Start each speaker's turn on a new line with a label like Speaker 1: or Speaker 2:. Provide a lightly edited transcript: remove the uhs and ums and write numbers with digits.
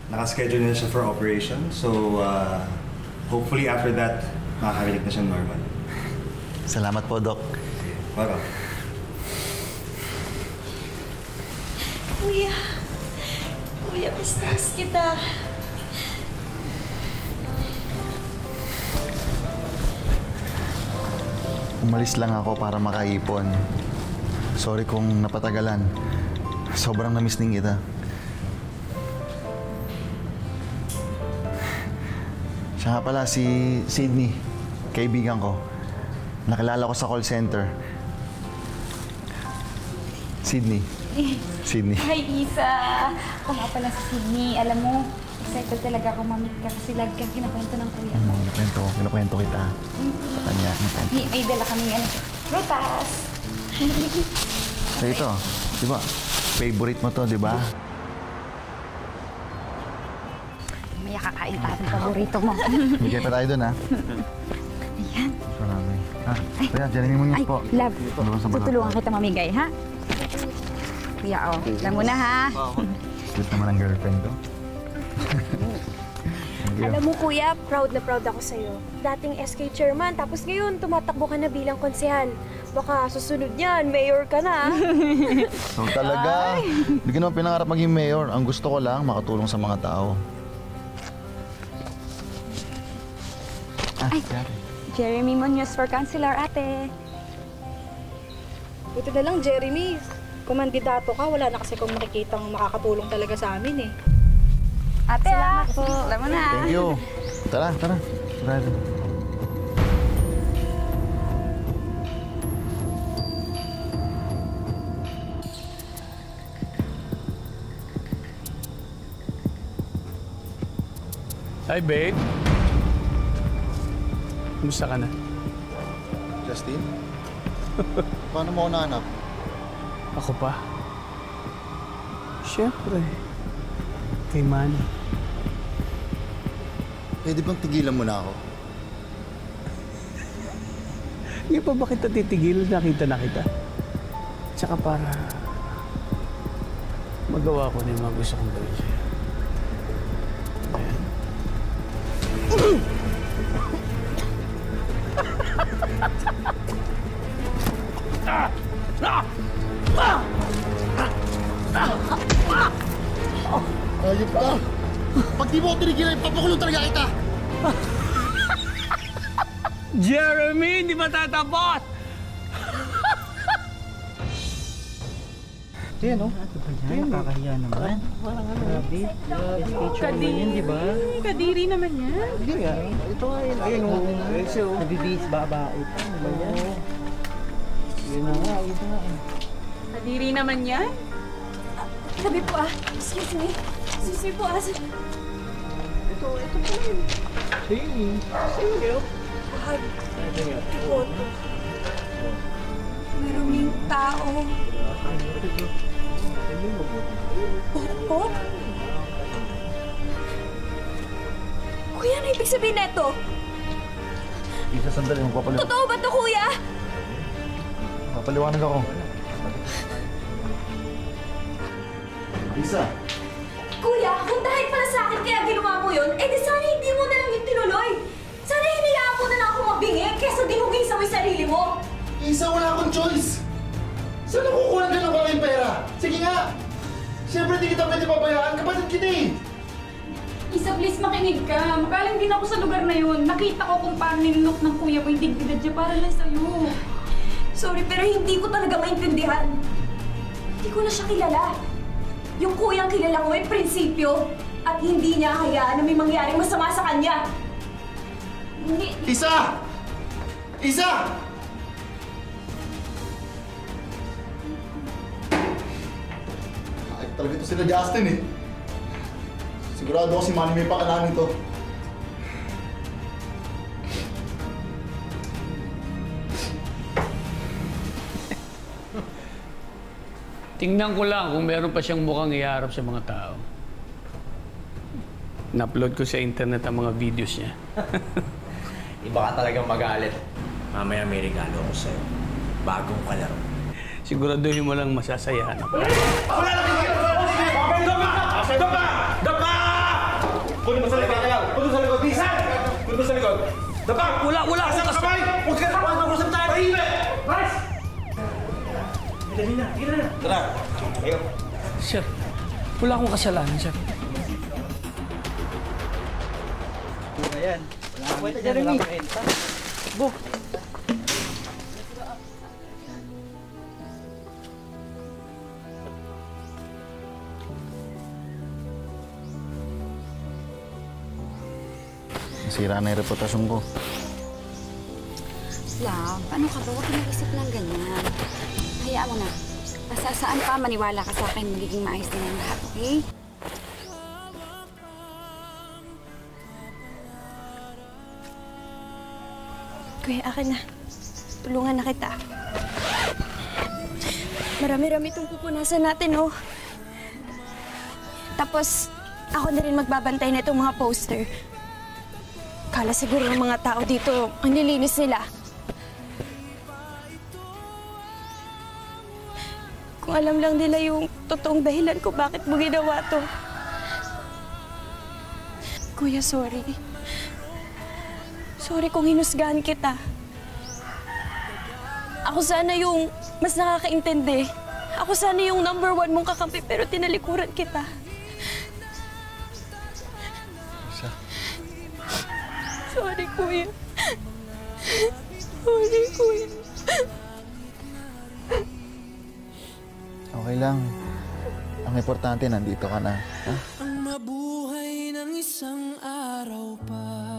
Speaker 1: nakaschedule na siya for operation. So, hopefully after that, makakabalik na siya normal.
Speaker 2: Salamat po, Doc.
Speaker 1: Welcome.
Speaker 3: Kuya, miss kita.
Speaker 2: Umalis lang ako para makaipon. Sorry kung napatagalan. Sobrang na-miss din kita. Siya nga pala, si Sydney. Kaibigan ko. Nakilala ko sa call center. Sydney. Sydney.
Speaker 4: Hi, Isa! Ako nga pala si Sydney. Alam mo, excited talaga ako mamit ka kasi lagi kang kinakwento ng kuya mo.
Speaker 2: Kinakwento kita. Sa kanya.
Speaker 4: May dala kaming prutas.
Speaker 2: So ito, di ba? Favorite mo to, di ba?
Speaker 4: Maya kakain tayo ng paborito mo.
Speaker 2: Bigay pa tayo dun, ha?
Speaker 4: Ayan.
Speaker 2: Marami. Kaya, Jeremy Muñoz po.
Speaker 4: Love. Tutulungan kita mamigay, ha? Kuya, alam mo na, ha?
Speaker 2: Sweet naman ang girlfriend ko.
Speaker 3: Alam mo, Kuya, proud na proud ako sa'yo. Dating SK chairman, tapos ngayon tumatakbo ka na bilang konsehal. Baka susunod niyan, mayor ka na.
Speaker 2: So talaga, hindi ko naman pinangarap maging mayor. Ang gusto ko lang, makatulong sa mga tao.
Speaker 4: Ay, Jeremy Muñoz for Councilor, ate.
Speaker 3: Ito na lang, Jeremy. Kung mandidato ka, wala na kasi kung makikitang makakatulong talaga sa amin eh.
Speaker 4: Ate,
Speaker 3: salamat po.
Speaker 4: Alam mo na.
Speaker 2: Thank you. Tara. Tara.
Speaker 5: Hi, babe. Kumusta ka na?
Speaker 2: Justin? Paano mo ako nahanap?
Speaker 5: Ako pa? Siyempre. Kay Manny.
Speaker 2: Pwede bang tigilan mo na ako?
Speaker 5: Hindi pa ba kita titigil? Nakita na kita. Tsaka para magawa ko na yung mga gusto kong gawin sa'yo. Ayan.
Speaker 2: Ayop ka! Pag di mo ako tinigilan, papakulong talaga kita!
Speaker 5: Jeremy, hindi matatapos!
Speaker 6: Yan, no? Nakakahiya naman. Grabe. Kadiri, di ba?
Speaker 7: Kadiri naman yan.
Speaker 6: Hindi nga. Ito nga yun. Ayun, no? Nabibis, babae pa. Ano ba yan? Yun na nga.
Speaker 7: Kadiri naman yan?
Speaker 3: Sabi po excuse me. Excuse me po
Speaker 6: Ito po yun. Sa'yo.
Speaker 3: Photo. Maruming tao. Pokpok? Kuya, ano ibig sabihin na ito?
Speaker 2: Isa, sandali. Magpapaliwanag.
Speaker 3: Totoo ba ito, Kuya?
Speaker 2: Magpapaliwanag ako. Isa.
Speaker 3: Kuya, kung dahil pala sa akin kaya ginawa mo yun, di sana hindi mo na lang yung tinuloy. Sana hinayaan mo na lang ako mabingi kesa dinugin sa may sarili mo.
Speaker 2: Isa, wala akong choice! Saan nakukuha ka ng maraming pera? Sige nga! Siyempre di kita pwede pabayaan, kapatid kita eh!
Speaker 7: Isa, please makinig ka. Magaling din ako sa lugar na yun. Nakita ko kung paano ninunok ng kuya mo yung dignidad niya para lang sa'yo.
Speaker 3: Sorry, pero hindi ko talaga maintindihan. Hindi ko na siya kilala. Yung kuyang kilala ko ay prinsipyo at hindi niya hayaan na may mangyaring masama sa kanya. Hindi...
Speaker 2: Isa! Isa! Ay, talaga ito sila Justin eh. Sigurado ako si Manny may pakalanan ito.
Speaker 5: Tingnan ko lang kung meron pa siyang mukhang iharap sa mga tao. Na-upload ko sa internet ang mga videos niya.
Speaker 8: Iba ka talagang magalit. Mamaya may regalo ko sa'yo. Bagong kalaro.
Speaker 5: Siguraduhin mo lang masasayahan ako.
Speaker 8: Wala lang! Dapa!
Speaker 2: Punta mo sa likod! Punta sa likod! Bisan! Punta sa likod! Dapat!
Speaker 6: Wala akong
Speaker 2: Asang kamay! Huwag ka na! Mag-usap tayo! Tahimik! Mas! Dali na! Tara! Ayaw!
Speaker 6: Sir, wala akong kasalanan, sir. Ayan. Wala akong kwenta, Jeremy. Bo.
Speaker 2: Nasira na yung reputasyon ko.
Speaker 4: Love, ano ka ba? Huwag ka mag-isip ng ganyan. Hayaan mo na. Basta saan pa maniwala ka sa akin, magiging maayos din ang lahat, okay?
Speaker 3: Kuya, akin na. Tulungan na kita. Marami-rami itong pupunasan natin, oh. Tapos, ako na rin magbabantay na itong mga poster. Kala siguro ng mga tao dito, ang nilinis nila. Kung alam lang nila yung totoong dahilan ko bakit mo ginawa to. Kuya, sorry. Sorry kung hinusgahan kita. Ako sana yung mas nakakaintindi. Ako sana yung #1 mong kakampi pero tinalikuran kita. Sorry, Kuya. Sorry, Kuya.
Speaker 2: Okay lang. Ang importante, nandito ka na. Ha?
Speaker 9: Ang mabuhay ng isang araw pa.